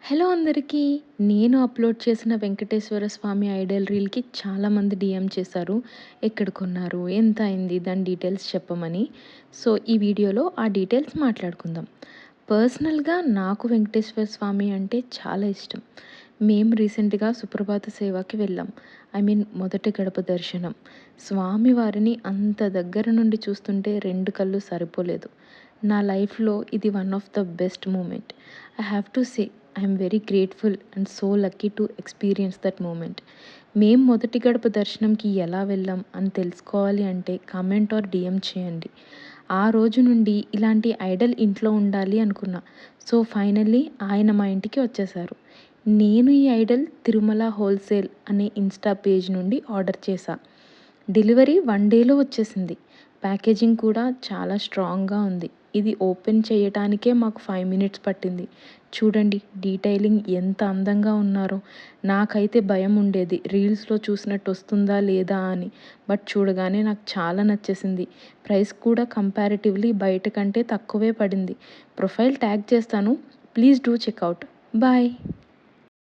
Hello అందరికీ. నేను upload చేసిన వెంకటేశ్వర స్వామి ఐడల్ రీల్‌కి చాలామంది డీఎం చేశారు. ఎక్కడ కొన్నారు? ఎంత అయింది? దాని డీటెయిల్స్ చెప్పమని. సో, ఈ వీడియోలో ఆ డీటెయిల్స్ మాట్లాడుకుందాం. పర్సనల్‌గా నాకు వెంకటేశ్వర స్వామి అంటే చాలా ఇష్టం. మేము రీసెంట్‌గా సుప్రభాత సేవకి వెళ్ళాం. మొదటి గడప దర్శనం. స్వామివారిని అంత దగ్గర నుండి చూస్తుంటే 2 కళ్ళు సరిపోలేదు. నా లైఫ్‌లో ఇది one of the best moment. I have to say I'm very grateful and so lucky to experience that moment. మేము మొదటి గడప దర్శనంకి ఎలా వెళ్ళాం అని తెలుసుకోవాలి అంటే కామెంట్ ఆర్ డీఎం చేయండి. ఆ రోజు నుండి ఇలాంటి ఐడల్ ఇంట్లో ఉండాలి అనుకున్నా. సో, ఫైనల్లీ ఆయన మా ఇంటికి వచ్చేసారు. నేను ఈ ఐడల్ తిరుమల హోల్‌సేల్ అనే ఇన్‌స్టా పేజ్ నుండి ఆర్డర్ చేశా. డెలివరీ 1 డేలో వచ్చేసింది. ప్యాకేజింగ్ కూడా చాలా స్ట్రాంగ్‌గా ఉంది. ఇది ఓపెన్ చేయటానికే మాకు 5 మినిట్స్ పట్టింది. చూడండి డీటెయిలింగ్ ఎంత అందంగా ఉన్నారో. నాకైతే భయం ఉండేది రీల్స్‌లో చూసినట్టు వస్తుందా లేదా అని. బట్ చూడగానే నాకు చాలా నచ్చేసింది. ప్రైస్ కూడా కంపారిటివ్‌లీ బయట కంటే తక్కువే పడింది. ప్రొఫైల్ ట్యాగ్ చేస్తాను. Please do check out. Bye.